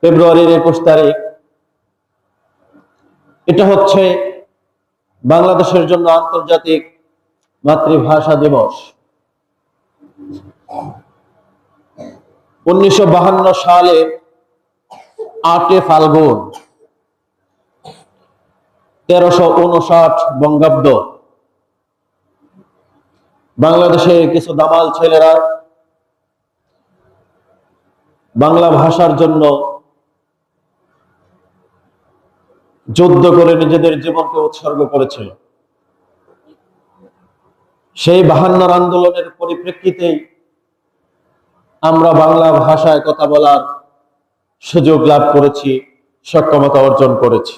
ফেব্রুয়ারির 21 তারিখ। এটা হচ্ছে বাংলাদেশের জন্য আন্তর্জাতিক মাতৃভাষা দিবস। 1952 সালের 8 ফাল্গুন 1359 বঙ্গাব্দ বাংলাদেশের কিছু দামাল ছেলেরা বাংলা ভাষার জন্য যুদ্ধ করে নিজেদের জীবনকে উৎসর্গ করেছিল। সেই 52 আন্দোলনের পরিপ্রেক্ষিতেই আমরা বাংলা ভাষায় কথা বলার সুযোগ লাভ করেছি, সক্ষমতা অর্জন করেছি।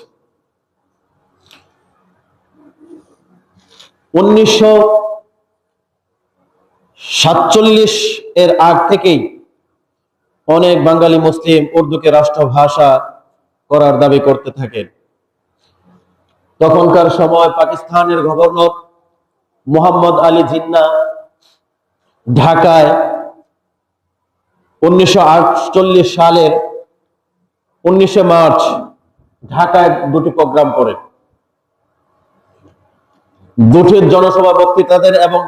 1947 এর আগ থেকেই অনেক বাঙালি মুসলিম উর্দুকে রাষ্ট্রভাষা করার দাবি করতে থাকেন। তখনকার সময় পাকিস্তানের গভর্নর মোহাম্মদ আলী জিন্না ঢাকায় 1948 সালের 19 মার্চ ঢাকায় দুটি প্রোগ্রাম করেন। দুটির জনসভা বক্তৃতাদের এবং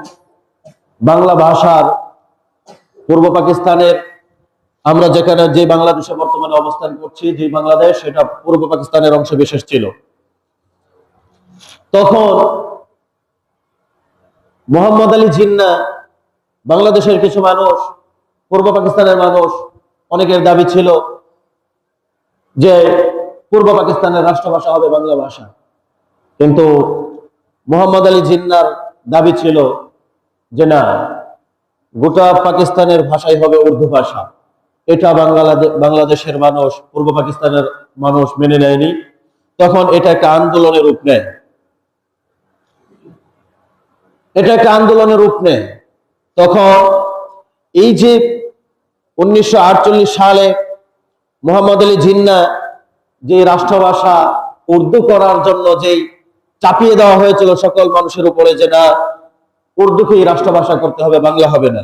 বাংলা ভাষার পূর্ব পাকিস্তানের, আমরা যেখানে যে বাংলাদেশে বর্তমানে অবস্থান করছি, যে বাংলাদেশ, সেটা পূর্ব পাকিস্তানের অংশ বিশেষ ছিল। তখন মোহাম্মদ আলী জিন্না, বাংলাদেশের কিছু মানুষ, পূর্ব পাকিস্তানের মানুষ, অনেকের দাবি ছিল যে পূর্ব পাকিস্তানের রাষ্ট্রভাষা হবে বাংলা ভাষা, কিন্তু মোহাম্মদ আলী জিন্নার দাবি ছিল যে না, গোটা পাকিস্তানের ভাষাই হবে উর্দু ভাষা। এটা বাংলাদেশের মানুষ, পূর্ব পাকিস্তানের মানুষ মেনে নেয়নি। তখন এটা একটা আন্দোলনের রূপ নেয়। তখন এই যে 1948 সালে মোহাম্মদ আলী জিন্না যে রাষ্ট্রভাষা উর্দু করার জন্য যেই চাপিয়ে দেওয়া হয়েছিল সকল মানুষের উপরে, যে না, উর্দুকেই রাষ্ট্রভাষা করতে হবে, বাংলা হবে না,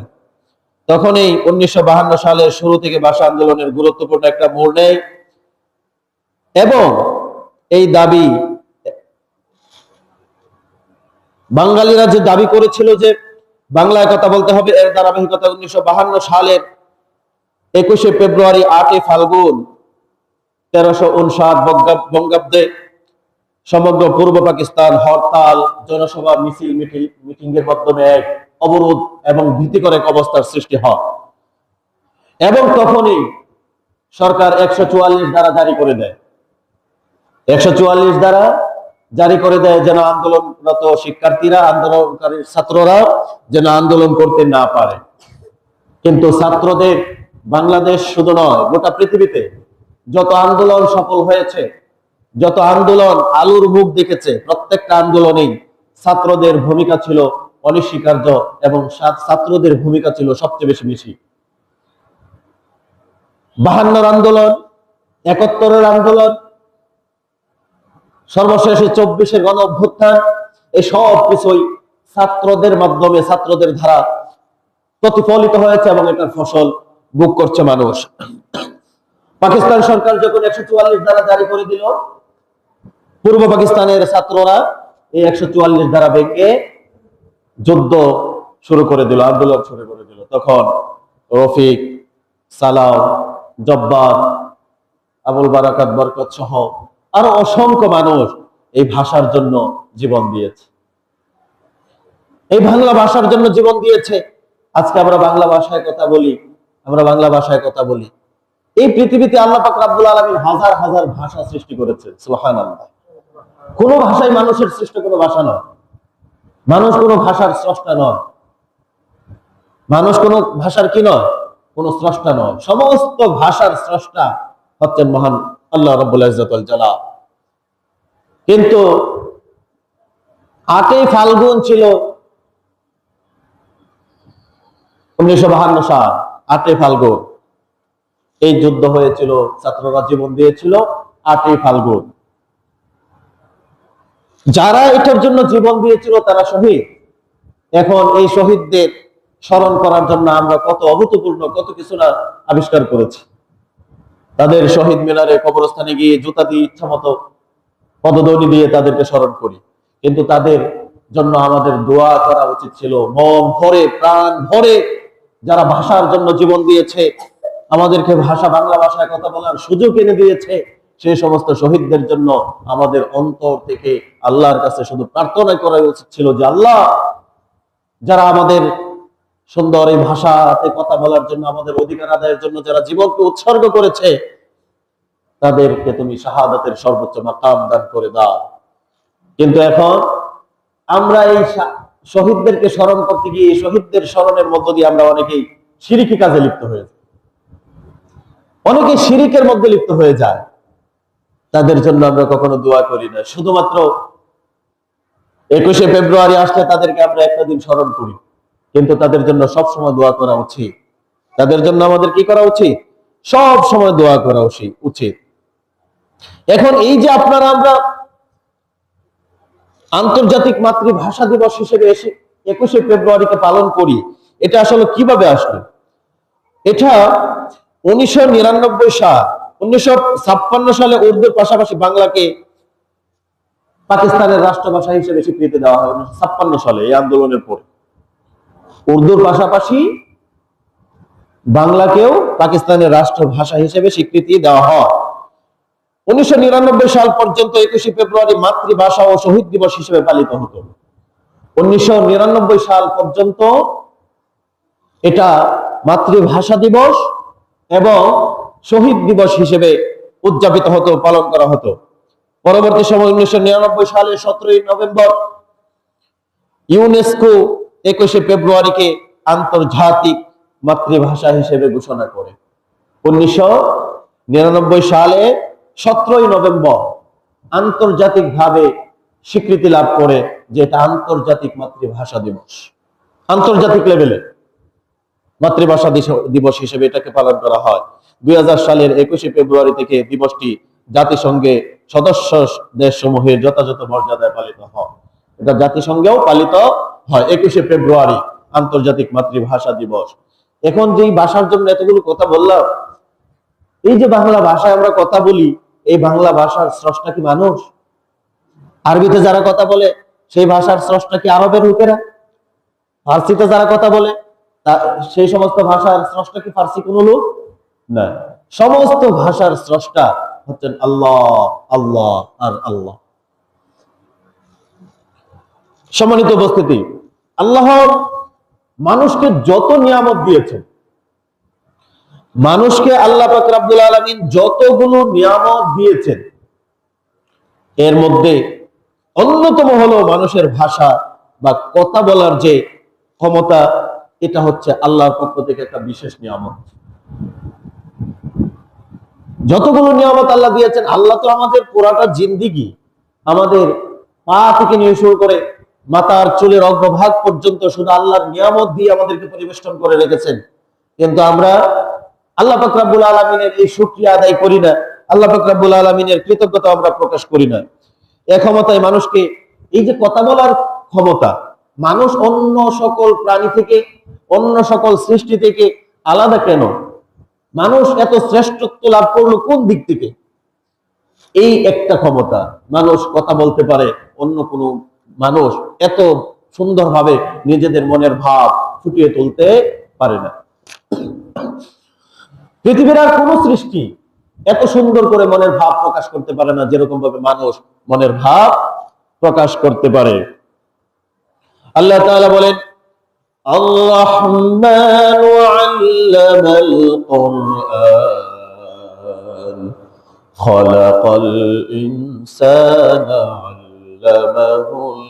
তখনই 1952 সালের শুরু থেকে ভাষা আন্দোলনের গুরুত্বপূর্ণ একটা মোড় নেয়। এবং এই দাবি, বাঙালিরা যে দাবি করেছিল যে বাংলায় কথা বলতে হবে, এর ধারাবাহিকতা 1952 সালের 21 ফেব্রুয়ারি 8 ফাল্গুন 1359 বঙ্গাব্দে সমগ্র পূর্ব পাকিস্তান হরতাল, জনসভা, মিটিং এর মাধ্যমে এক অবরোধ এবং ভীতিকর এক অবস্থার সৃষ্টি হয়। এবং তখনই সরকার 144 ধারা জারি করে দেয়। 144 ধারা জারি করে দেয় যেন আন্দোলনরত শিক্ষার্থীরা, আন্দোলনকারী ছাত্ররা যেন আন্দোলন করতে না পারে। কিন্তু ছাত্রদের, বাংলাদেশ শুধু নয়, গোটা পৃথিবীতে যত আন্দোলন সফল হয়েছে, যত আন্দোলন আলোর মুখ দেখেছে, প্রত্যেকটা আন্দোলনেই ছাত্রদের ভূমিকা ছিল অনস্বীকার্য এবং ছাত্রদের ভূমিকা ছিল সবচেয়ে বেশি। 52 আন্দোলন, 71 আন্দোলন, সর্বশেষে 24 গণ অভ্যুত্থান, এই সব কিছুই ছাত্রদের মাধ্যমে, ছাত্রদের দ্বারা প্রতিফলিত হয়েছে এবং এটার ফসল ভোগ করছে মানুষ। পাকিস্তান সরকার যখন 144 ধারা জারি করে দিল, পূর্ব পাকিস্তানের ছাত্ররা এই 144 ধারা ভেঙে যুদ্ধ শুরু করে দিল, আন্দোলন শুরু করে দিল। তখন রফিক, সালাম, জব্বার, আবুল বারাকাত বরকত সহ আরো অসংখ্য মানুষ এই ভাষার জন্য জীবন দিয়েছে, এই বাংলা ভাষার জন্য জীবন দিয়েছে। আজকে আমরা বাংলা ভাষায় কথা বলি। এই পৃথিবীতে আল্লাহ পাক রব্বুল আলামিন হাজার হাজার ভাষা সৃষ্টি করেছে, সুবহানাল্লাহ। কোন ভাষাই মানুষের সৃষ্ট কোনো ভাষা নয়। মানুষ কোনো ভাষার স্রষ্টা নয়। মানুষ কোনো ভাষার কি নয়? কোনো স্রষ্টা নয়। সমস্ত ভাষার স্রষ্টা হচ্ছেন মহান আল্লাহ রাব্বুল ইজ্জত ওয়াল জালাল। কিন্তু 8 ফাল্গুন ছিল 1952 সাল, 8 ফাল্গুন এই যুদ্ধ হয়েছিল, ছাত্ররা জীবন দিয়েছিল 8 ফাল্গুন। যারা এটার জন্য জীবন দিয়েছিল তারা শহীদ। এখন এই শহীদদের স্মরণ করার জন্য আমরা কত অভূতপূর্ণ কত কিছু না আবিষ্কার করেছি। তাদের শহীদ মিনারে কবরস্থানে গিয়ে জুতা দিয়ে ইচ্ছা মতো পদধ্বনি দিয়ে তাদেরকে স্মরণ করি, কিন্তু তাদের জন্য আমাদের দোয়া করা উচিত ছিল মন ভরে, প্রাণ ভরে। যারা ভাষার জন্য জীবন দিয়েছে, আমাদেরকে বাংলা ভাষায় কথা বলার সুযোগ এনে দিয়েছে, সেই সমস্ত শহীদদের জন্য আমাদের অন্তর থেকে আল্লাহর কাছে শুধু প্রার্থনা করা উচিত ছিল যে আল্লাহ, যারা আমাদের সুন্দর এই ভাষাতে কথা বলার জন্য, আমাদের অধিকার আদায়ের জন্য যারা জীবনকে উৎসর্গ করেছে, তাদেরকে তুমি শাহাদাতের সর্বোচ্চ মাকাম দান করে দাও। কিন্তু এখন আমরা এই শহীদদেরকে স্মরণ করতে গিয়ে শহীদদের স্মরণের মধ্য দিয়ে আমরা অনেকেই শিরকি কাজে লিপ্ত হয়ে যাই, অনেকে শিরিকের মধ্যে লিপ্ত হয়ে যায়। তাদের জন্য আমরা কখনো দোয়া করি না। শুধুমাত্র 21শে ফেব্রুয়ারি আসলে তাদেরকে আমরা একটা দিন স্মরণ করি, কিন্তু তাদের জন্য সব সময় দোয়া করা উচিত। তাদের জন্য আমাদের কি করা উচিত? সব সময় দোয়া করা উচিত। এখন এই যে আমরা আন্তর্জাতিক মাতৃভাষা দিবস হিসেবে 21শে ফেব্রুয়ারিকে পালন করি, এটা আসলে কিভাবে আসলো? এটা 1999 সাল, 1956 সালে উর্দুর পাশাপাশি বাংলাকে পাকিস্তানের রাষ্ট্রভাষা হিসেবে স্বীকৃতি দেওয়া হয়। 1956 সালে এই আন্দোলনের পরে উর্দুর পাশাপাশি বাংলাকেও পাকিস্তানের রাষ্ট্রভাষা হিসেবে স্বীকৃতি দেওয়া হয়। 1999 সাল পর্যন্ত 21শে ফেব্রুয়ারি মাতৃভাষা ও শহীদ দিবস হিসেবে পালিত হতো। 1999 সাল পর্যন্ত এটা মাতৃভাষা দিবস এবং শহীদ দিবস হিসেবে উদযাপিত হতো, পালন করা হতো। পরবর্তী সময় 1999 সালের 17 নভেম্বর ইউনেস্কো 21শে ফেব্রুয়ারিকে আন্তর্জাতিক মাতৃভাষা হিসেবে ঘোষণা করে। 1999 সালে 17 নভেম্বর আন্তর্জাতিকভাবে স্বীকৃতি লাভ করে যে এটা আন্তর্জাতিক মাতৃভাষা দিবস। আন্তর্জাতিক লেভেলে মাতৃভাষা দিবস হিসেবে এটাকে পালন করা হয়। 2000 সালের 21শে ফেব্রুয়ারি থেকে দিবসটি জাতিসংঘে সদস্য দেশসমূহের যথাযথ মর্যাদায় পালিত হয়। এটা জাতিসংঘেও পালিত হয় 21শে ফেব্রুয়ারি আন্তর্জাতিক মাতৃভাষা দিবস। এখন যেই ভাষার জন্য এতগুলো কথা বললাম, এই যে বাংলা ভাষায় আমরা কথা বলি, এই বাংলা ভাষার স্রষ্টা কি মানুষ? আরবিতে যারা কথা বলে সেই ভাষার স্রষ্টা কি আরবের লোকেরা? ফার্সিতে যারা কথা বলে সেই সমস্ত ভাষার স্রষ্টা কি ফার্সি কোন লোক? না, সমস্ত ভাষার স্রষ্টা হচ্ছেন আল্লাহ, আল্লাহ আর আল্লাহ। সম্মানিত উপস্থিতি, আল্লাহ মানুষকে যত নিয়ামত দিয়েছেন, মানুষকে আল্লাহ পাক রব্বুল আলামিন যতগুলো নিয়ামত দিয়েছেন, এর মধ্যে অন্যতম হলো মানুষের ভাষা বা কথা বলার যে ক্ষমতা। এটা হচ্ছে আল্লাহর পক্ষ থেকে একটা বিশেষ নিয়ামত। যতগুলো নিয়ামত আল্লাহ দিয়েছেন, আল্লাহ তো আমাদের পুরাটা জিন্দিগি, আমাদের পা থেকে নিয়ে শুরু করে মাথার চুলের অগ্রভাগ পর্যন্ত শুধু আল্লাহর নিয়ামত দিয়ে আমাদেরকে পরিবেষ্টন করে রেখেছেন। কিন্তু আমরা আল্লাহ পাক রব্বুল আলামিনের এই শুকরিয়া আদায় করি না, আল্লাহ পাক রব্বুল আলামিনের কৃতজ্ঞতা আমরা প্রকাশ করি না। এই ক্ষমতায় মানুষকে, এই যে কথা বলার ক্ষমতা, মানুষ অন্য সকল প্রাণী থেকে, অন্য সকল সৃষ্টি থেকে আলাদা কেন? মানুষ এত শ্রেষ্ঠত্ব লাভ করলো কোন দিক থেকে? এই একটা ক্ষমতা, মানুষ কথা বলতে পারে, অন্য কোন মানুষ এত সুন্দরভাবে নিজেদের মনের ভাব ফুটিয়ে তুলতে পারে না। পৃথিবীর আর কোন সৃষ্টি এত সুন্দর করে মনের ভাব প্রকাশ করতে পারে না যেরকম ভাবে মানুষ মনের ভাব প্রকাশ করতে পারে। আল্লাহ তাআলা বলেন, আর-রাহমান আল্লামাল কুরআন খালাকাল ইনসানা আল্লামাহুল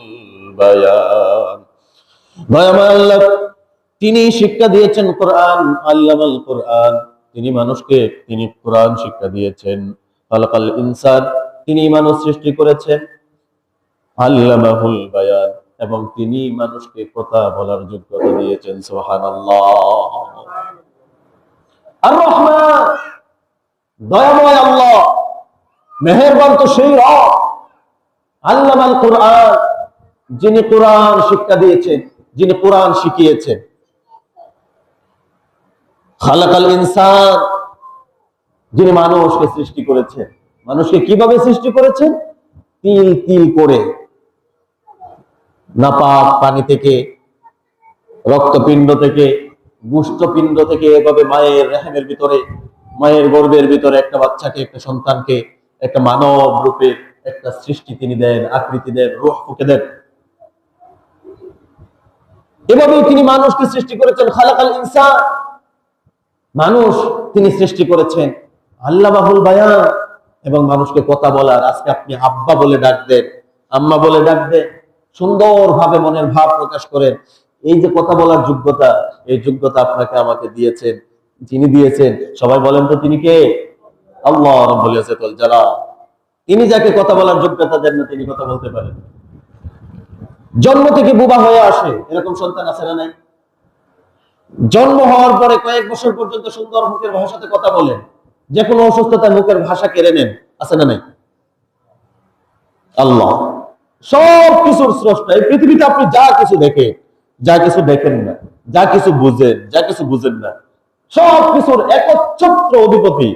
বায়ান। দয়াময় আল্লাহ, তিনি শিক্ষা দিয়েছেন কোরআন, আল্লামাল কোরআন, তিনি মানুষকে কোরআন শিক্ষা দিয়েছেন। খালাকাল ইনসান, তিনি মানুষ সৃষ্টি করেছেন। আল্লামাহুল বায়ান, এবং তিনি মানুষকে কথা বলার যোগ্যতা দিয়েছেন। সুবহানাল্লাহ। আর-রহমান, দয়াময় আল্লাহ, মেহেরবান তো সেই রব। আল্লামাল কোরআন, যিনি কোরআন শিক্ষা দিয়েছেন, যিনি কোরআন শিখিয়েছেন। খালাকাল ইনসান, যিনি মানুষকে সৃষ্টি করেছেন। মানুষকে কিভাবে সৃষ্টি করেছেন? তিল তিল করে, নাপাক পানি থেকে, রক্তপিণ্ড থেকে, গুষ্ঠপিণ্ড থেকে, এভাবে মায়ের রেহেমের ভিতরে, মায়ের গর্ভের ভিতরে একটা বাচ্চাকে, একটা সন্তানকে, একটা মানব রূপে একটা সৃষ্টি তিনি দেন, আকৃতি দেন, রূহ ফুঁকে দেন। এভাবেই তিনি মানুষকে সৃষ্টি করেছেন। খালাকাল ইনসান, মানুষ তিনি সৃষ্টি করেছেন। আল্লামাহুল বায়ান, এবং মানুষকে কথা বলার। আজকে আপনি আব্বা বলে ডাক দেন, আম্মা বলে ডাক দেন, সুন্দরভাবে মনের ভাব প্রকাশ করেন। এই যে কথা বলার যোগ্যতা, এই যোগ্যতা আপনাকে আমাকে দিয়েছেন। যিনি দিয়েছেন, সবাই বলেন তো তিনি কে? আল্লাহ রাব্বুল ইজ্জাতুল জালাল। তিনি যাকে কথা বলার যোগ্যতা দেন না, তিনি কথা বলতে পারেন। জন্ম থেকে বোবা হয়ে আসে, এরকম সন্তান আছে না নাই? জন্ম হওয়ার পরে কয়েক বছর পর্যন্ত সুন্দর মুখের ভাষাতে কথা বলেন, যে কোনো অসুস্থতায় মুখের ভাষা কেড়ে নেন, আছে না নাই? আল্লাহ সব কিছুর স্রষ্টা। এই পৃথিবীতে আপনি যা কিছু দেখেন, যা কিছু দেখেন না, যা কিছু বুঝেন, যা কিছু বুঝেন না, সব কিছুর একচ্ছত্র অধিপতি,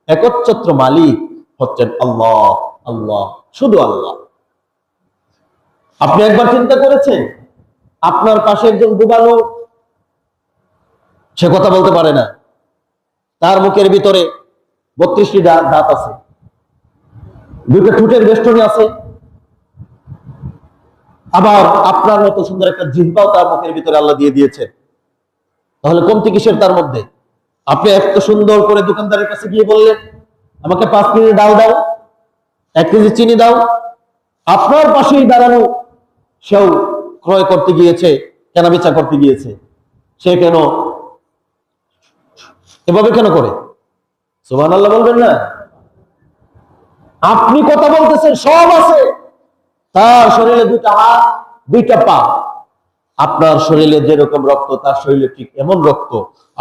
একচ্ছত্র মালিক হচ্ছেন আল্লাহ। আল্লাহ, শুধু আল্লাহ। আপনি একবার চিন্তা করেছেন, আপনার পাশে একজন বোবা লোক, সে কথা বলতে পারে না, তার মুখের ভিতরে 32টি দাঁত আছে, দুটো ঠোঁটের বেষ্টনী আছে, আবার আপনার মতো সুন্দর একটা জিহ্বাও তার মুখের ভিতরে আল্লাহ দিয়ে দিয়েছে। তাহলে কমতি কিসের তার মধ্যে? আপনি এত সুন্দর করে দোকানদারের কাছে গিয়ে বললেন, আমাকে 5 কেজি ডাল দাও, 1 কেজি চিনি দাও। আপনার পাশেই দাঁড়ানো সেও ক্রয় করতে গিয়েছে, কেনাবেচা করতে গিয়েছে। সে কেন এভাবে কেন করে? সুবহানাল্লাহ বলবেন না? আপনি কথা বলতেছেন, সব আছে, তার শরীরে 2টা হাত, 2টা পা। আপনার শরীরে যেরকম রক্ত, তার শরীরে ঠিক এমন রক্ত।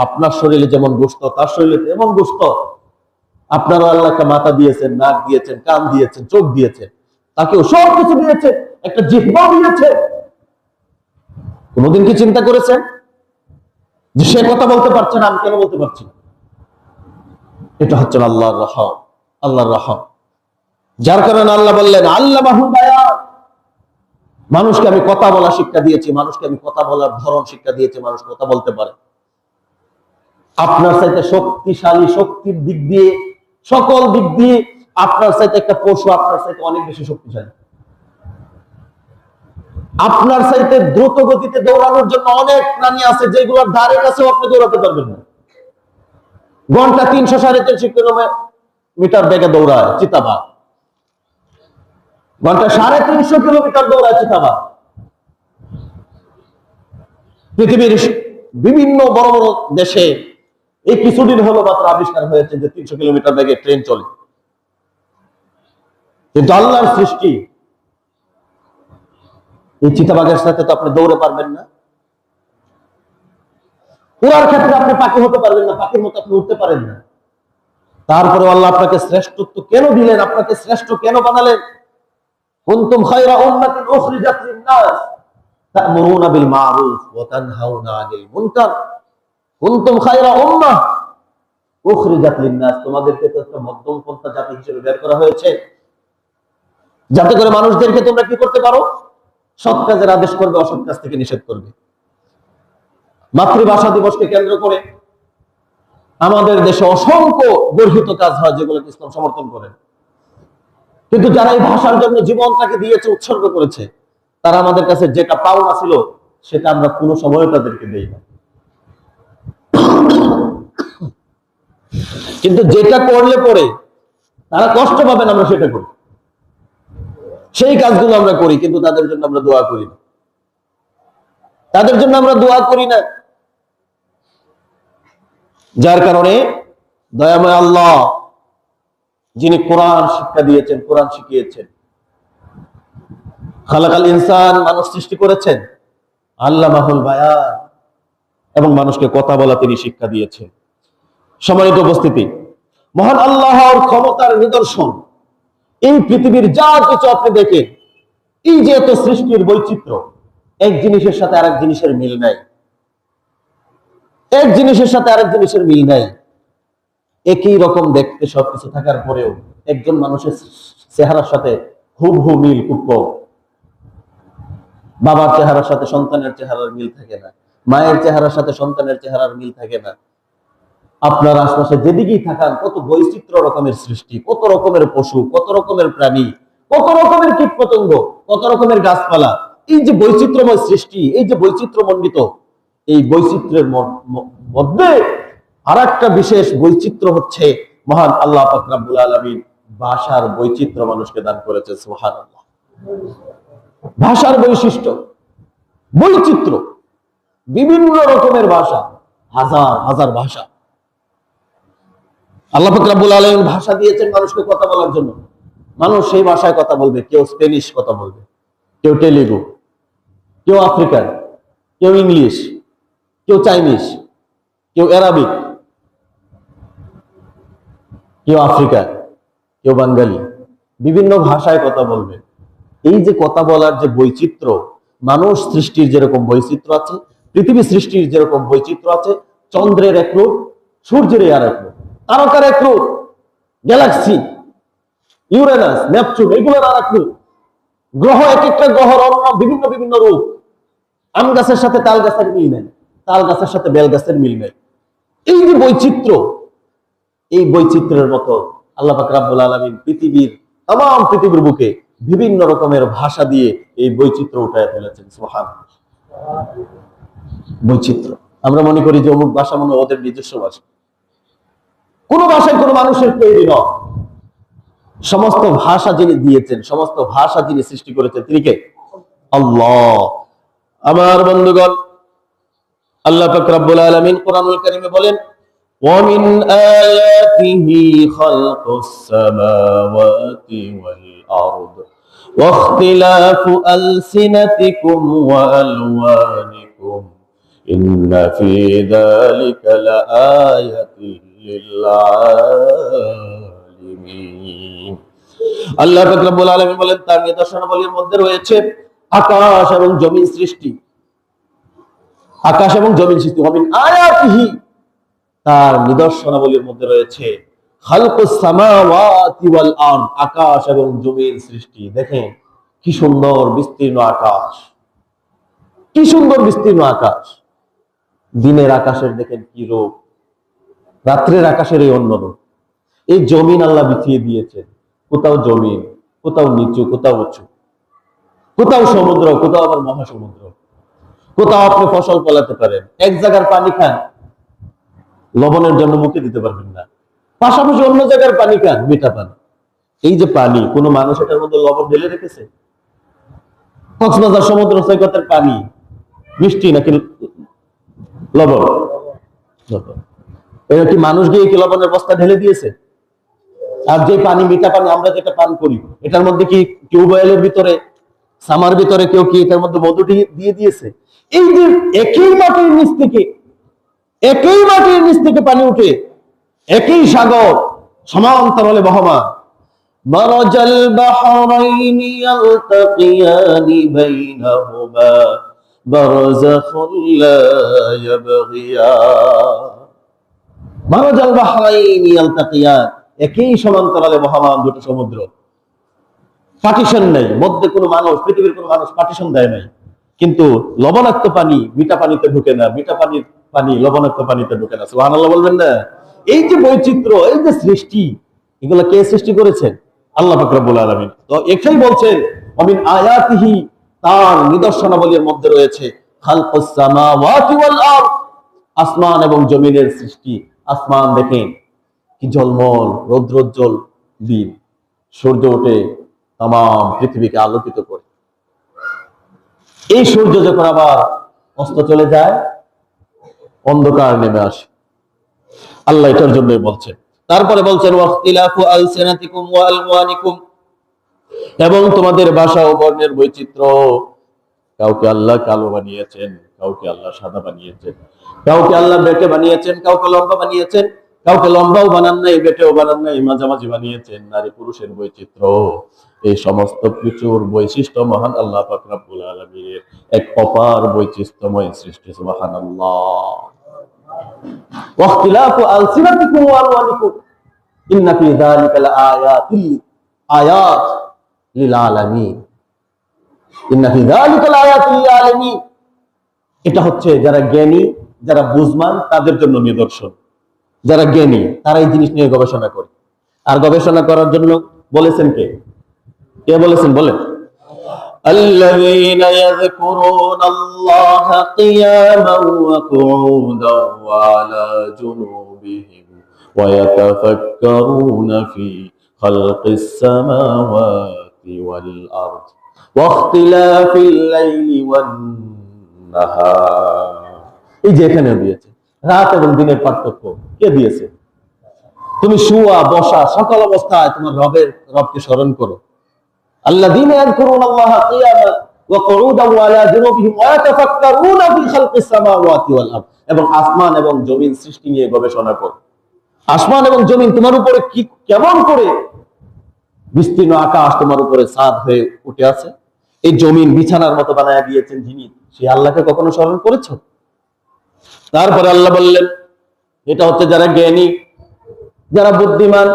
আপনার শরীরে যেমন গোশত, তার শরীরে এমন গোশত। আপনারও আল্লাহ একটা মাথা দিয়েছেন, নাক দিয়েছেন, কান দিয়েছেন, চোখ দিয়েছেন, তাকেও সব কিছু দিয়েছেন, একটা জিহ্বা দিয়েছেন। কোনদিন কি চিন্তা করেছেন যে সে কথা বলতে পারছে না, আমি কেন বলতে পারছি? এটা হচ্ছে আল্লাহর রহম, আল্লাহর রহম। যার কারণে আল্লাহ বললেন, আল্লামাহুল বায়ান, মানুষকে আমি কথা বলা শিক্ষা দিয়েছি, মানুষকে আমি কথা বলার ধরন শিক্ষা দিয়েছি, মানুষ কথা বলতে পারে। আপনার চাইতে শক্তিশালী, শক্তির দিক দিয়ে, সকল দিক দিয়ে আপনার চাইতে একটা পশু আপনার চাইতে অনেক বেশি শক্তিশালী। আপনার চাইতে দ্রুত গতিতে দৌড়ানোর জন্য অনেক প্রাণী আছে, যেগুলোর ধারে কাছেও আপনি দৌড়াতে পারবেন না। ঘন্টা 300-350 কিলোমিটার বেগে দৌড়ায় চিতাবাঘ, ঘন্টা 350 কিলোমিটার দৌড়ায় চিতাবাঘ। পৃথিবীর বিভিন্ন বড় বড় দেশে এই কিছুদিন হলো মাত্র আবিষ্কার হয়েছে যে 300 কিলোমিটার বেগে ট্রেন চলে। কিন্তু আল্লাহর সৃষ্টি, এই চিতাবাঘের সাথে তো আপনি দৌড়ে পারবেন না। উড়ার ক্ষেত্রে আপনি পাখি হতে পারবেন না, পাখির মতো আপনি উঠতে পারেন না। তারপরে আল্লাহ আপনাকে শ্রেষ্ঠত্ব কেন দিলেন, আপনাকে শ্রেষ্ঠ কেন বানালেন? কুনতুম খায়রা উম্মাতিন উখরিজাত লিন-নাস তা'মুরুনা বিল মা'রুফ ওয়া তানহাউনা আনিল মুনকার। কুনতুম খায়রা উম্মাহ উখরিজাত লিন-নাস, তোমাদেরকে তো একটা মধ্যমপন্থা জাতি হিসেবে বের করা হয়েছে, যাতে করে মানুষদেরকে তোমরা কি করতে পারো? সৎ কাজের আদেশ করবে, অসৎ কাজ থেকে নিষেধ করবে। মাতৃভাষা দিবসকে কেন্দ্র করে আমাদের দেশে অসংখ্য গর্হিত কাজ হয়, যেগুলো ইসলাম সমর্থন করে। কিন্তু যারা এই ভাষার জন্য জীবনটাকে দিয়েছে, উৎসর্গ করেছে, তারা আমাদের কাছে যেটা পাওনা ছিল সেটা আমরা কোনো সময় তাদেরকে দেই না। কিন্তু যেটা করলে পরে তারা কষ্ট পাবেন, আমরা সেটা করি, সেই কাজগুলো আমরা করি, কিন্তু তাদের জন্য আমরা দোয়া করি না, তাদের জন্য আমরা দোয়া করি না। যার কারণে দয়াময় আল্লাহ, যিনি কোরআন শিক্ষা দিয়েছেন, কোরআন শিখিয়েছেন, খালাকাল ইনসান, মানুষ সৃষ্টি করেছেন, আল্লামাহুল বায়ান, এবং মানুষকে কথা বলা তিনি শিক্ষা দিয়েছেন। সম্মানিত উপস্থিতি, মহান আল্লাহর ক্ষমতার নিদর্শন এই পৃথিবীর যা কিছু আপনি দেখেন, এই যে এত সৃষ্টির বৈচিত্র্য, এক জিনিসের সাথে আরেক জিনিসের মিল নাই, এক জিনিসের সাথে আরেক জিনিসের মিল নাই। একই রকম দেখতে সবকিছু থাকার পরেও একজন মানুষের চেহারার সাথে হুবহু মিল খুব কম। বাবার চেহারার সাথে সন্তানের চেহারার মিল থাকে না, মায়ের চেহারার সাথে সন্তানের চেহারার মিল থাকে না। আপনার আশপাশে যেদিকেই থাকান কত বৈচিত্র্য রকমের সৃষ্টি, কত রকমের পশু, কত রকমের প্রাণী, কত রকমের কীট পতঙ্গ, কত রকমের গাছপালা। এই যে বৈচিত্র্যময় সৃষ্টি, এই যে বৈচিত্র্যমণ্ডিত, এই বৈচিত্র্যের মধ্যে আর একটা বিশেষ বৈচিত্র্য হচ্ছে মহান আল্লাহ পাক রব্বুল আলামিন ভাষার বৈচিত্র্য মানুষকে দান করেছে। সুবহানাল্লাহ। ভাষার বৈশিষ্ট্য, বৈচিত্র্য, বিভিন্ন রকমের ভাষা, হাজার হাজার ভাষা আল্লাহ পাক রব্বুল আলামিন ভাষা দিয়েছেন মানুষকে কথা বলার জন্য। মানুষ সেই ভাষায় কথা বলবে। কেউ স্পেনিশ কথা বলবে, কেউ তেলুগু, কেউ আফ্রিকান, কেউ ইংলিশ, কেউ চাইনিজ, কেউ অ্যারাবিক, কেউ আফ্রিকান, কেউ বাঙালি, বিভিন্ন ভাষায় কথা বলবে। এই যে কথা বলার যে বৈচিত্র্য, মানুষ সৃষ্টির যেরকম বৈচিত্র্য আছে, পৃথিবী সৃষ্টির যেরকম বৈচিত্র্য আছে, চন্দ্রের এক রূপ, সূর্যের আর এক রূপ, তারকার এক রূপ, গ্যালাক্সি, ইউরেনাস, নেপচুন, এগুলোর আর এক রূপ, গ্রহ, এক একটা গ্রহর অন্য বিভিন্ন বিভিন্ন রূপ। আম গাছের সাথে তাল গাছের মিল নেই, তাল গাছের সাথে বেল গাছের মিল নেই। এই যে বৈচিত্র্য, এই বৈচিত্র্যের মতো আল্লাহ পাক রব্বুল আলামিন পৃথিবীর বুকে বিভিন্ন রকমের ভাষা দিয়ে এই বৈচিত্র্য উঠায় ফেলেছেন। সুবহানাল্লাহ। বৈচিত্র্য, আমরা মনে করি যে অমুক ভাষা মনে ওদের নিজস্ব ভাষা। কোন ভাষায় কোন মানুষের তৈরি নয়। সমস্ত ভাষা যিনি দিয়েছেন, সমস্ত ভাষা যিনি সৃষ্টি করেছেন, তিনি কে? আল্লাহ। আমার বন্ধুগণ, আল্লাহ পাক রব্বুল আলামিন কোরআনুল কারীমে বলেন, وَمِنْ آيَاتِهِ خَلْقُ السَّمَاوَاتِ وَالْأَرْضِ وَاخْتِلَافُ أَلْسِنَتِكُمْ وَأَلْوَانِكُمْ إِنَّ فِي ذَلِكَ لَآيَةً لِلْعَالِمِينَ। আল্লাহ পাক রব্বুল আলামিন বলেন, তার নিদর্শনাবলীর মধ্যে রয়েছে আকাশ এবং জমিন সৃষ্টি। আকাশ এবং জমিন সৃষ্টি। ওয়া মিন আয়াতিহি, তার নিদর্শনাবলীর মধ্যে রয়েছে খালকুস সামাওয়াতি ওয়াল আরদ, আকাশ এবং জমিন সৃষ্টি। দেখেন কি সুন্দর বিস্তীর্ণ আকাশ, কি সুন্দর বিস্তীর্ণ আকাশ। দিনের আকাশের দেখেন কি রূপ, রাত্রের আকাশের এই অন্য রূপ। এই জমিন আল্লাহ বিছিয়ে দিয়েছেন, কোথাও জমিন, কোথাও নিচু, কোথাও উঁচু, কোথাও সমুদ্র, কোথাও আবার মহাসমুদ্র, কোথাও আপনি ফসল ফলাতে পারেন। এক জায়গার পানি খান, লবণের জন্য মুখে দিতে পারবেন না, পাশাপাশি অন্য জায়গার পানি খান, মিঠা পানি। এই যে পানি, কোন মানুষ এটার মধ্যে লবণ ঢেলে রেখেছে? কক্সবাজার সমুদ্র সৈকতের পানি মিষ্টি নাকি লবণ? এটা কি মানুষ গিয়ে কি লবণের বস্তা ঢেলে দিয়েছে? আর যে পানি, মিঠা পানি আমরা যেটা পান করি, এটার মধ্যে কি টিউবওয়েলের ভিতরে, সামার ভিতরে কেউ কি এটার মধ্যে মধু দিয়ে দিয়েছে? এই যে একই মাটির নিচ থেকে, একই মাটির নিচ থেকে পানি উঠে, একই সাগর সমান্তরালে বহমান। মারাজাল বাহরাইনি ইয়ালতাকিয়ানি বাইনাহুমা বারযাখুন লা ইয়াবগিয়ান। মারাজাল বাহরাইনি ইয়ালতাকিয়ান, একই সমান্তরালে বহমান দুটো সমুদ্র, পার্টিশন নাই, মধ্যে কোনো মানুষ, পৃথিবীর কোনো মানুষ পার্টিশন দেয় নাই। কিন্তু লবণাক্ত পানি মিঠা পানিতে ঢুকে না, মিঠা পানির পানি লবণাক্ত পানিতে ঢুকে না। সুবহানাল্লাহ বলবেন না? এই যে বৈচিত্র্য, এই যে সৃষ্টি, এগুলো কে সৃষ্টি করেছেন? আল্লাহ পাক রব্বুল আলামিন। তো এটাই বলছেন, ওমিন আয়াতিহি, তার নিদর্শনাবলীর মধ্যে রয়েছে খালকুস সামাওয়াতি ওয়াল আরদ, আসমান এবং জমিনের সৃষ্টি। আসমান দেখেন কি ঝলমল, রৌদ্রোজ্জ্বল দিন, সূর্য ওঠে তাম পৃথিবীকে আলোকিত করে। এই সূর্য যখন আবার অস্ত চলে যায়, অন্ধকার নেমে আসে। আল্লাহ এটার জন্যই বলছেন। তারপরে বলছেন ওয়াখতিলাফু আলসিনাতিকুম ওয়া আলওয়ানিকুম, এবং তোমাদের ভাষা ও বর্ণের বৈচিত্র্য। কাউকে আল্লাহ কালো বানিয়েছেন, কাউকে আল্লাহ সাদা বানিয়েছেন, কাউকে আল্লাহ বেটে বানিয়েছেন, কাউকে লম্বা বানিয়েছেন, কাউকে লম্বাও বানান নাই, বেটেও বানান নাই, মাঝামাঝি বানিয়েছেন। নারী পুরুষের বৈচিত্র্য, এই সমস্ত কিছুর বৈশিষ্ট্য মহান আল্লাহ পাক রব্বুল আলামিনের এক অপার বৈচিত্র্যময় সৃষ্টি। সুবহানাল্লাহ। ওয়াখতিলাফু আলসিনাতিকুম ওয়া আলওয়ানিকুম ইন্না ফি যালিকা লাআয়াত লিল আলামিন। ইন্না ফি যালিকা লাআয়াত লিল আলামিন, এটা হচ্ছে যারা জ্ঞানী, যারা বুঝমান তাদের জন্য নিদর্শন। যারা জ্ঞানী তারা এই জিনিস নিয়ে গবেষণা করে। আর গবেষণা করার জন্য বলেছেন কে? কে বলেছেন বলেন? الذين يذكرون الله قياما وقعودا وعلى جنوبهم ويتفكرون في خلق السماوات والأرض واختلاف الليل والنهار। এই যে এখানে দিয়েছে রাত এবং দিনের পার্থক্য কে দিয়েছে? তুমি শুয়া বসা সকল অবস্থায় তোমার রবকে স্মরণ করো। الذين يذكرون الله قياما وقعودا وعلى جنوبهم ويتفكرون في خلق السماوات والارض। এবং আসমান এবং জমিন সৃষ্টি নিয়ে গবেষণা করো। আসমান এবং জমিন তোমার উপরে কি কেমন করে বিস্তীর্ণ আকাশ তোমার উপরে ছাদ হয়ে উঠে আছে, এই জমিন বিছানার মতো বানায় দিয়েছেন যিনি, সেই আল্লাহকে কখনো স্মরণ করেছো? তারপরে আল্লাহ বললেন এটা হচ্ছে যারা জ্ঞানী, যারা বুদ্ধিমান,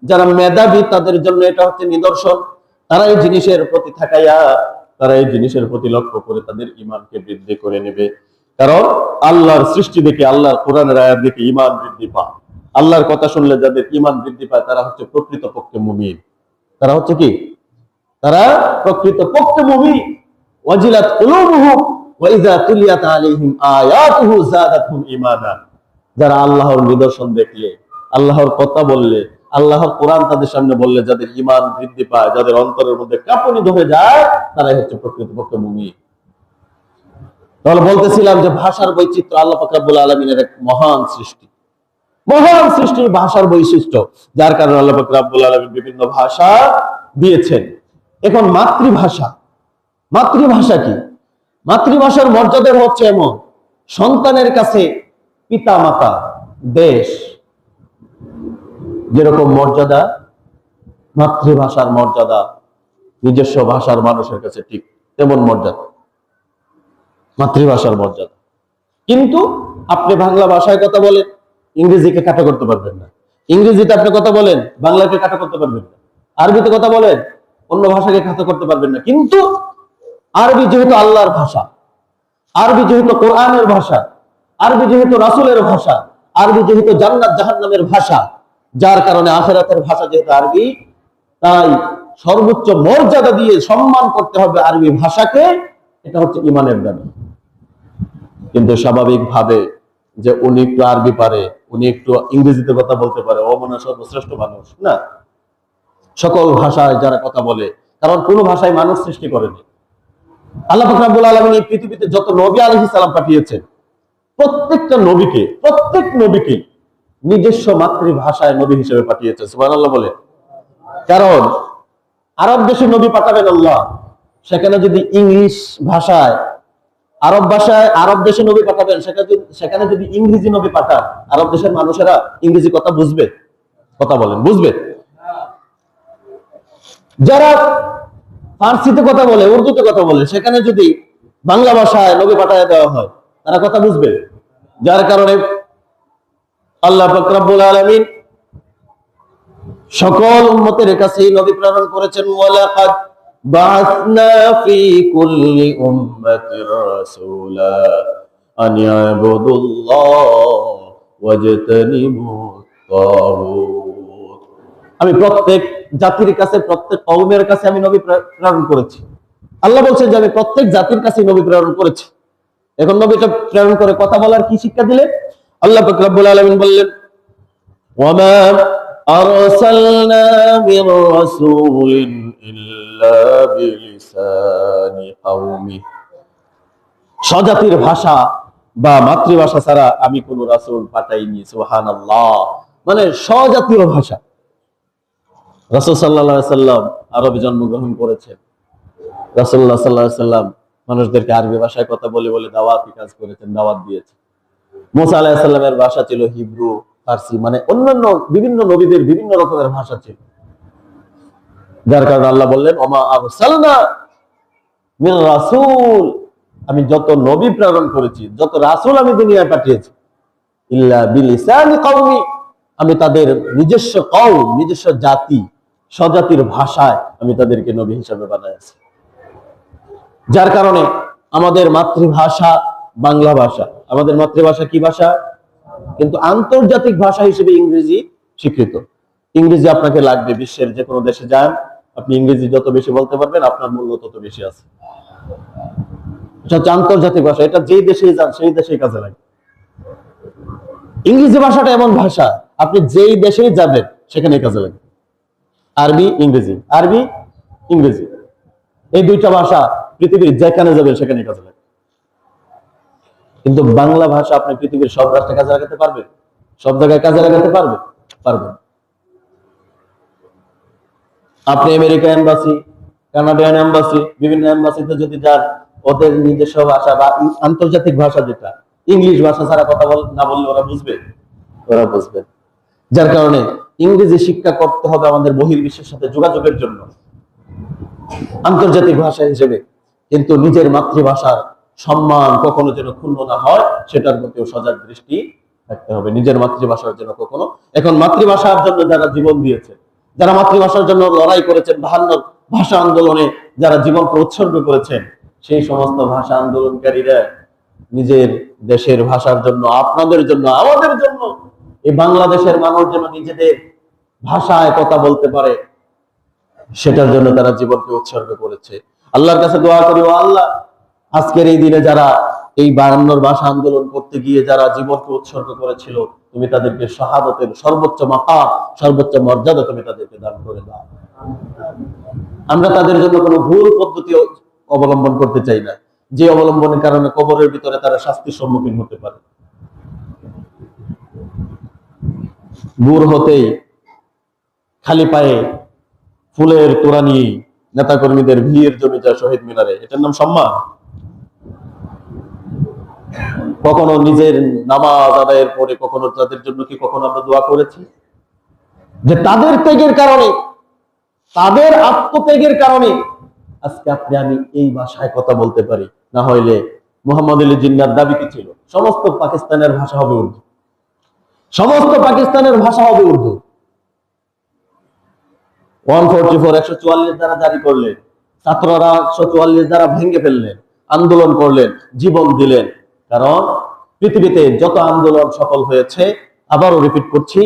যারা মেধাবী তাদের জন্য এটা হচ্ছে নিদর্শন। তারা এই জিনিসের প্রতি থাকাইয়া, তারা এই জিনিসের প্রতি লক্ষ্য করে তাদের ঈমানকে বৃদ্ধি করে নেবে। কারণ আল্লাহর সৃষ্টি দেখে, আল্লাহর কোরআনের আয়াত দেখে ঈমান বৃদ্ধি পায়। আল্লাহর কথা শুনলে যাদের ঈমান বৃদ্ধি পায় তারা হচ্ছে প্রকৃতপক্ষে মুমিন। তারা হচ্ছে কি? তারা প্রকৃতপক্ষে মুমিন। ওয়াজিলাত কুলুবুহুম ওয়া ইযা তুলিয়াত আলাইহিম আয়াতুহু যাদাতহুম ঈমানা। যারা আল্লাহর নিদর্শন দেখলে, আল্লাহর কথা বললে, আল্লাহর কোরআন তাদের সামনে বললে যাদের ঈমান বৃদ্ধি পায়, যাদের অন্তরের মধ্যে কাঁপুনি ধরে যায়, তারাই হচ্ছে প্রকৃতপক্ষে মুমিন। তাহলে বলতেছিলাম যে ভাষার বৈচিত্র্য আল্লাহ পাক রব্বুল আলামিনের এক মহান সৃষ্টি। মহান সৃষ্টি ভাষার বৈশিষ্ট্য, যার কারণে আল্লাহ পাক রব্বুল আলামিন বিভিন্ন ভাষা দিয়েছেন। এখন মাতৃভাষা, মাতৃভাষা কি? মাতৃভাষার মর্যাদা হচ্ছে এমন, সন্তানের কাছে পিতা মাতা দেশ যেরকম মর্যাদা, মাতৃভাষার মর্যাদা নিজস্ব ভাষার মানুষের কাছে ঠিক তেমন মর্যাদা, মাতৃভাষার মর্যাদা। কিন্তু আপনি বাংলা ভাষায় কথা বলেন, ইংরেজিকে কাটা করতে পারবেন না। ইংরেজিতে আপনি কথা বলেন, বাংলাকে কাটা করতে পারবেন না। আরবিতে কথা বলেন, অন্য ভাষাকে কাটা করতে পারবেন না। কিন্তু আরবি যেহেতু আল্লাহর ভাষা, আরবি যেহেতু কোরআনের ভাষা, আরবি যেহেতু রাসূলের ভাষা, আরবি যেহেতু জান্নাত জাহান্নামের ভাষা, যার কারণে আখিরাতের ভাষা যেহেতু আরবি, তাই সর্বোচ্চ মর্যাদা দিয়ে সম্মান করতে হবে আরবি ভাষাকে। এটা হচ্ছে ঈমানের দাবি। কিন্তু স্বাভাবিকভাবে যে উনি একটু আরবি পারে, উনি একটু ইংরেজিতে কথা বলতে পারে, ও মনে সর্বশ্রেষ্ঠ মানুষ না। সকল ভাষায় যারা কথা বলে, কারণ কোন ভাষায় মানুষ সৃষ্টি করেনি। আল্লাহ পাক রব্বুল আলামিন এই পৃথিবীতে যত নবী আলাইহিস সালাম পাঠিয়েছেন, প্রত্যেক নবীকে নিজস্ব মাতৃভাষায় নবী হিসেবে পাঠিয়েছে। সুবহানাল্লাহ বলে। কারণ আরব দেশে নবী পাঠাবেন আল্লাহ, সেখানে যদি ইংলিশ ভাষায়, আরব ভাষায় আরব দেশে নবী পাঠাবেন, সেখানে যদি ইংরেজি নবী পাঠান, আরব দেশের মানুষেরা ইংরেজি কথা বুঝবে? কথা বলেন, বুঝবে? যারা ফার্সিতে কথা বলে, উর্দুতে কথা বলে, সেখানে যদি বাংলা ভাষায় নবী পাঠায় দেওয়া হয়, তারা কথা বুঝবে? যার কারণে আল্লাহ পাক রব্বুল আলামিন সকল উম্মতের কাছে নবী প্রেরণ করেছেন। ওয়ালাকাদ বাআসনা ফি কুল্লি উম্মাতির রাসূলা আন ইয়াবুদুল্লাহ ওয়াজতানিবুত তাগুত। আমি প্রত্যেক জাতির কাছে, প্রত্যেক কওমের কাছে আমি নবী প্রেরণ করেছি। আল্লাহ বলছেন যে আমি প্রত্যেক জাতির কাছে নবী প্রেরণ করেছি। এখন নবীটা প্রেরণ করে কথা বলার কি শিক্ষা দিলেন? আল্লাহ পাক রব্বুল আলামিন বললেন, ওয়ামা আরসালনা মির রাসূলিন ইল্লা বিলিসানি কওমি। স্বজাতির ভাষা বা মাতৃভাষা ছাড়া আমি কোন রাসূল পাঠাইনি। সুবহানাল্লাহ। মানে স্বজাতীয় ভাষা। রাসূল সাল্লাল্লাহু আলাইহি সাল্লাম আরবে জন্মগ্রহণ করেছেন। রাসূলুল্লাহ সাল্লাল্লাহু আলাইহি সাল্লাম মানুষদেরকে আরবি ভাষায় কথা বলে বলে দাওয়াতি কাজ করেছেন, দাওয়াত দিয়েছেন। মুসা আলাইহিস সালামের ভাষা ছিল হিব্রু, ফার্সি, মানে অন্যান্য বিভিন্ন নবীদের বিভিন্ন রকমের ভাষা ছিল। যার কারণে আল্লাহ বললেন, ওমা আরসালনা মির রাসূল, আমি যত নবী প্রেরণ করেছি, যত রাসূল আমি দুনিয়ায় পাঠিয়েছি, ইল্লা বিলিসানি কওমি, আমি তাদের নিজস্ব কওম, নিজস্ব জাতি, স্বজাতির ভাষায় আমি তাদেরকে নবী হিসাবে বানাইছি। যার কারণে আমাদের মাতৃভাষা বাংলা ভাষা, আমাদের মাতৃভাষা কি ভাষা? কিন্তু আন্তর্জাতিক ভাষা হিসেবে ইংরেজি স্বীকৃত। ইংরেজি আপনাকে লাগবে, বিশ্বের যে কোনো দেশে যান, আপনি ইংরেজি যত বেশি বলতে পারবেন আপনার মূল্য তত বেশি আছে। এটা হচ্ছে আন্তর্জাতিক ভাষা, এটা যেই দেশে যান সেই দেশেই কাজে লাগে। ইংরেজি ভাষাটা এমন ভাষা, আপনি যেই দেশেই যাবেন সেখানে কাজে লাগে। আরবি ইংরেজি, আরবি ইংরেজি, এই দুইটা ভাষা পৃথিবীর যেখানে যাবেন সেখানে কাজে লাগে। কিন্তু বাংলা ভাষা আপনি পৃথিবীর সব রাষ্ট্রে কাজে লাগাতে পারবেন? সব জায়গায় কাজে লাগাতে পারবেন? পারবেন। আপনি আমেরিকা এম্বাসি, কানাডিয়ান এম্বাসি, বিভিন্ন এম্বাসিতে যদি যান, ওদের নিজস্ব ভাষা বা আন্তর্জাতিক ভাষা যেটা ইংলিশ ভাষা ছাড়া কথা না বললে ওরা বুঝবে? ওরা বুঝবে। যার কারণে ইংরেজি শিক্ষা করতে হবে আমাদের বহির্বিশ্বের সাথে যোগাযোগের জন্য, আন্তর্জাতিক ভাষা হিসেবে। কিন্তু নিজের মাতৃভাষার সম্মান কখনো যেন ক্ষুণ্ণ না হয়, সেটার প্রতিও সজাগ দৃষ্টি থাকতে হবে। নিজের মাতৃভাষার জন্য কখনো, এখন মাতৃভাষার জন্য যারা জীবন দিয়েছে, যারা মাতৃভাষার জন্য লড়াই করেছেন, 52 ভাষা আন্দোলনে যারা জীবনকে উৎসর্গ করেছেন, সেই সমস্ত ভাষা আন্দোলনকারীরা নিজের দেশের ভাষার জন্য, আপনাদের জন্য, আমাদের জন্য, এই বাংলাদেশের মানুষ যেন নিজেদের ভাষায় কথা বলতে পারে, সেটার জন্য তারা জীবনকে উৎসর্গ করেছে। আল্লাহর কাছে দোয়া করি, ও আল্লাহ, আজকের এই দিনে যারা এই 52 ভাষা আন্দোলন করতে গিয়ে যারা জীবনকে উৎসর্গ করেছিল, তুমি তাদেরকে শাহাদাতের সর্বোচ্চ মাকাম, সর্বোচ্চ মর্যাদা তুমি তাদেরকে দান করে দাও। আমরা তাদের জন্য কোনো ভুল পদ্ধতি অবলম্বন করতে চাই না, যে অবলম্বনের কারণে কবরের ভিতরে তারা শাস্তির সম্মুখীন হতে পারে। ভোর হতেই খালি পায়ে ফুলের তোড়া নিয়ে নেতাকর্মীদের ভিড় জমে যায় শহীদ মিনারে, এটার নাম সম্মান? কখনো নিজের নামাজ আদায়ের পরে কখনো তাদের জন্য কি কখনো আমরা দোয়া করেছি? যে তাদের ত্যাগের কারণে, তাদের আত্মত্যাগের কারণে আজকে আপনি আমি এই ভাষায় কথা বলতে পারি। না হইলে মোহাম্মদ আলী জিন্নাহর দাবি কি ছিল? সমস্ত পাকিস্তানের ভাষা হবে উর্দু, সমস্ত পাকিস্তানের ভাষা হবে উর্দু। 144 144 দ্বারা জারি করলেন, ছাত্ররা 144 দ্বারা ভেঙে ফেললেন, আন্দোলন করলেন, জীবন দিলেন। কারণ পৃথিবীতে যত আন্দোলন সফল হয়েছে, আবারও রিপিট করছি,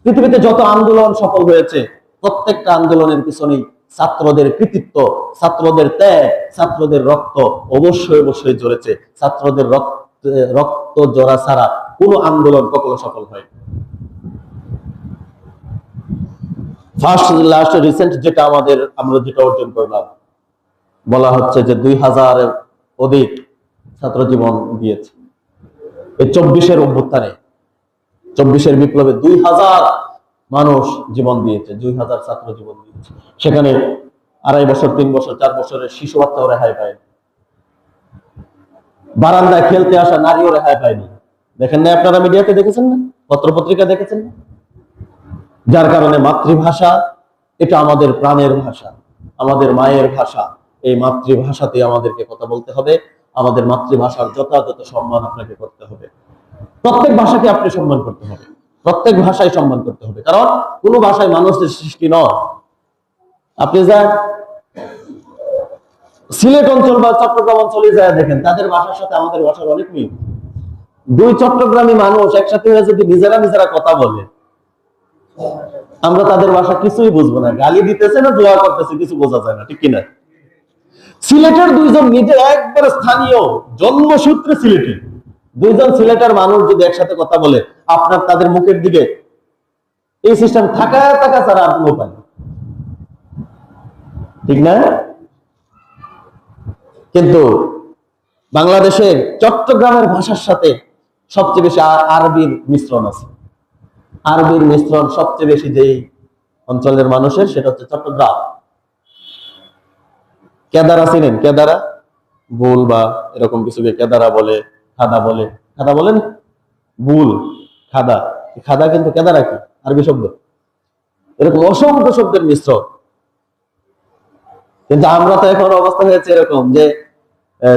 পৃথিবীতে যত আন্দোলন সফল হয়েছে প্রত্যেকটা আন্দোলনের পিছনেই ছাত্রদের কৃতিত্ব, ছাত্রদের ত্যাগ, ছাত্রদের রক্ত অবশ্যই অবশ্যই জড়েছে। ছাত্রদের রক্ত জড়া ছাড়া কোনো আন্দোলন কখনো সফল হয়। ফার্স্ট লাস্ট রিসেন্ট যেটা আমরা যেটা অর্জন করলাম, বলা হচ্ছে যে 2000-এর অধিক ছাত্র জীবন দিয়েছে। এই 24-এর অভ্যুত্থানে, 24-এর বিপ্লবে 2000 মানুষ জীবন দিয়েছে, 2000 ছাত্র জীবন দিয়েছে। সেখানে 2.5 বছর, 3 বছর, 4 বছরের শিশু বাচ্চাও রেহাই পায়, বারান্দায় খেলতে আসা নারীও রেহাই পায়নি। দেখেন না আপনারা? মিডিয়াতে দেখেছেন না? পত্রপত্রিকা দেখেছেন না? যার কারণে মাতৃভাষা এটা আমাদের প্রাণের ভাষা, আমাদের মায়ের ভাষা। এই মাতৃভাষাতে আমাদেরকে কথা বলতে হবে। আমাদের মাতৃভাষার যথাযথ সম্মান আপনাকে করতে হবে। প্রত্যেক ভাষাকে আপনি সম্মান করতে হবে, প্রত্যেক ভাষায় সম্মান করতে হবে। কারণ কোন ভাষায় মানুষের সৃষ্টি নয়। আপনি যা সিলেট অঞ্চল বা চট্টগ্রাম অঞ্চলে যায় দেখেন, তাদের ভাষার সাথে আমাদের ভাষার অনেক মিল। দুই চট্টগ্রামী মানুষ একসাথে হয়ে যদি নিজেরা নিজেরা কথা বলে, আমরা তাদের ভাষা কিছুই বুঝবো না। গালি দিতেছে না দোয়া করতেছে কিছু বোঝা যায় না, ঠিক কিনা? সিলেটের দুইজন নিজে একবার স্থানীয়, জন্মসূত্রে সিলেটের দুইজন সিলেটের মানুষ যদি একসাথে কথা বলে, আপনার তাদের মুখের দিকে এই সিস্টেম থাকা থাকা ছাড়া আপনি উপায়, ঠিক না? কিন্তু বাংলাদেশের চট্টগ্রামের ভাষার সাথে সবচেয়ে বেশি আরবির মিশ্রণ আছে। আরবির মিশ্রণ সবচেয়ে বেশি যেই অঞ্চলের মানুষের, সেটা হচ্ছে চট্টগ্রাম। কেদারা চিনেন? কেদারা বুল বা এরকম কিছুকে কেদারা বলে, খাদা বলে। খাদা বলেন? বুল, খাদা। খাদা কিন্তু কেদারা কি আরবি শব্দ? এরকম অসংখ্য শব্দের মিশ্রণ। কিন্তু আমরা তো এখন অবস্থা হয়েছে এরকম যে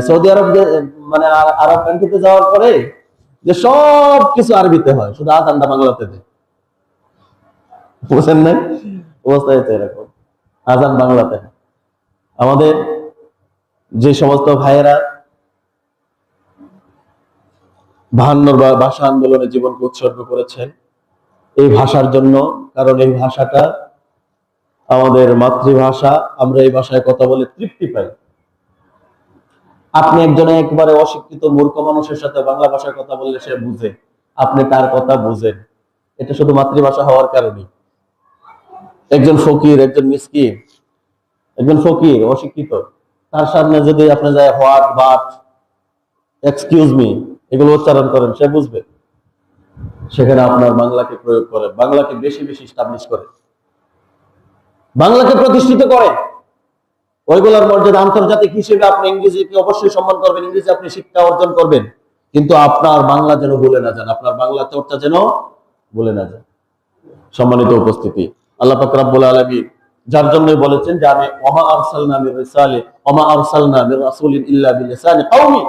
সৌদি আরব মানে আরব কান্ট্রিতে যাওয়ার পরে যে সব কিছু আরবিতে হয়, শুধু আজানটা বাংলাতে দেয়। বুঝেন নাই? অবস্থা হয়েছে এরকম, আজান বাংলাতে। আমাদের যে সমস্ত ভাইয়েরা 52 ভাষা আন্দোলনে জীবনকে উৎসর্গ করেছেন এই ভাষার জন্য, কারণ এই ভাষাটা আমাদের মাতৃভাষা, আমরা এই ভাষায় কথা বলে তৃপ্তি পাই। আপনি একজনে একবারে অশিক্ষিত মূর্খ মানুষের সাথে বাংলা ভাষায় কথা বললে সে বুঝে, আপনি তার কথা বুঝেন, এটা শুধু মাতৃভাষা হওয়ার কারণে। একজন ফকির, একজন মিসকিন, একজন ফকির অশিক্ষিত, তার সামনে যদি আপনি যায় হোয়াট, বাট, এক্সকিউজ মি এগুলো উচ্চারণ করেন, সে বুঝবে। সেখানে আপনার বাংলাকে প্রয়োগ করেন, বাংলাকে বেশি বেশি স্টাবলিশ করে, বাংলাকে প্রতিষ্ঠিত করে, ওইগুলোর মর্যাদা আন্তর্জাতিক হিসেবে আপনি ইংরেজিকে অবশ্যই সম্মান করবেন, ইংরেজি আপনি শিক্ষা অর্জন করবেন, কিন্তু আপনার বাংলা যেন ভুলে না যান, আপনার বাংলা চর্চা যেন ভুলে না যান। সম্মানিত উপস্থিতি, আল্লাহ পাক রব্বুল আলামিন যার জন্যই বলেছেন যে আমি ওমা আরসালনা মির রিসালি ওমা আরসালনা মির রাসূলিন ইল্লা বিলিসানি কওমি,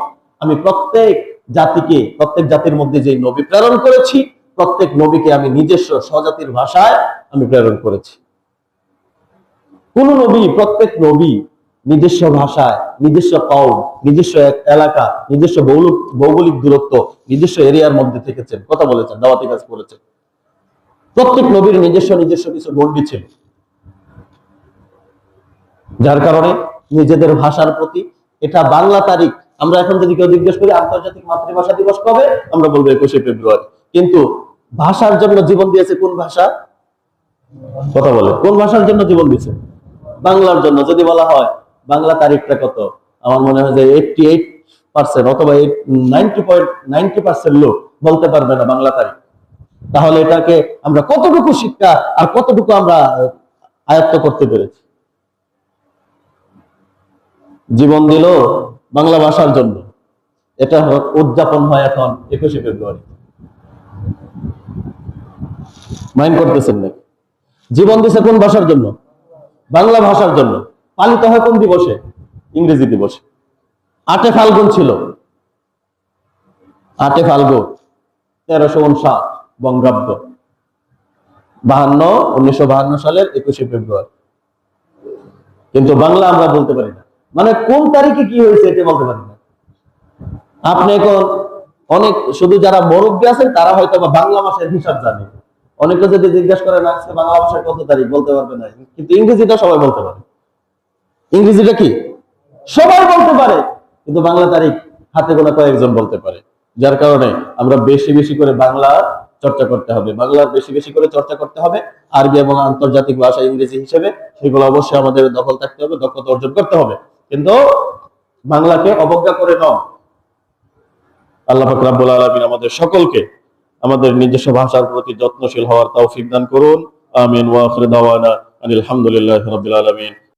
আমি প্রত্যেক জাতিকে, প্রত্যেক জাতির মধ্যে যে নবী প্রেরণ করেছি, প্রত্যেক নবীকে আমি নিজস্ব স্বজাতির ভাষায় আমি প্রেরণ করেছি। কোন নবী, প্রত্যেক নবী নিজস্ব ভাষায়, নিজস্ব কওম, নিজস্ব এক এলাকা, নিজস্ব ভৌগোলিক দূরত্ব, নিজস্ব এরিয়ার মধ্যে থেকেছেন, কথা বলেছেন, দাওয়াতি কাজ করেছেন। প্রত্যেক নবীর নিজস্ব নিজস্ব কিছু গণ্ডি ছিল, যার কারণে নিজেদের ভাষার প্রতি, এটা বাংলা তারিখ, আমরা এখন যদি কেউ জিজ্ঞেস করি আন্তর্জাতিক মাতৃভাষা দিবস কবে, আমরা বলবো 21শে ফেব্রুয়ারি। কিন্তু ভাষার জন্য জীবন দিয়েছে কোন ভাষা? কথা বলে, কোন ভাষার জন্য জীবন দিয়েছে? বাংলার জন্য। যদি বলা হয় বাংলা তারিখটা কত, আমার মনে হয় যে 88% অথবা 90% লোক বলতে পারবে না বাংলা তারিখ। তাহলে এটাকে আমরা কতটুকু শিক্ষা আর কতটুকু আমরা আয়ত্ত করতে পেরেছি? জীবন দিল বাংলা ভাষার জন্য, এটা উদযাপন হয় এখন 21শে ফেব্রুয়ারি। মাইন্ড করতেছেন নাকি? জীবন দিছে কোন ভাষার জন্য? বাংলা ভাষার জন্য। পালিত হয় কোন দিবসে? ইংরেজি দিবসে। 8 ফাল্গুন ছিল, 8 ফাল্গুন 1359 বঙ্গাব্দ, 1952 সালের 21শে ফেব্রুয়ারি। কিন্তু বাংলা আমরা বলতে পারি না, মানে কোন তারিখে কি হয়েছে এটা বলতে পারি না। আপনি এখন অনেক, শুধু যারা মুরব্বী আছেন তারা হয়তো বাংলা মাসের হিসাব জানে, অনেকে যদি জিজ্ঞাসা করেন আজকে বাংলা ভাষার কত তারিখ, বলতে পারবে না। কিন্তু ইংরেজিটা সবাই বলতে পারে। ইংরেজিটা কি সবাই বলতে পারে, কিন্তু বাংলা তারিখ হাতে গোনা কয়েকজন বলতে পারে। যার কারণে আমরা বেশি বেশি করে বাংলা চর্চা করতে হবে, বাংলার বেশি বেশি করে চর্চা করতে হবে। আরবি এবং আন্তর্জাতিক ভাষা ইংরেজি হিসেবে সেগুলো অবশ্যই আমাদের দখল থাকতে হবে, দক্ষতা অর্জন করতে হবে, কিন্তু বাংলাকে অবজ্ঞা করে নয়। আল্লাহ পাক রব্বুল আলামিন আমাদের সকলকে আমাদের নিজস্ব ভাষার প্রতি যত্নশীল হওয়ার তৌফিক দান করুন। আমিন ওয়া আখিরু দাওয়ানা আলহামদুলিল্লাহি রাব্বিল আলামিন।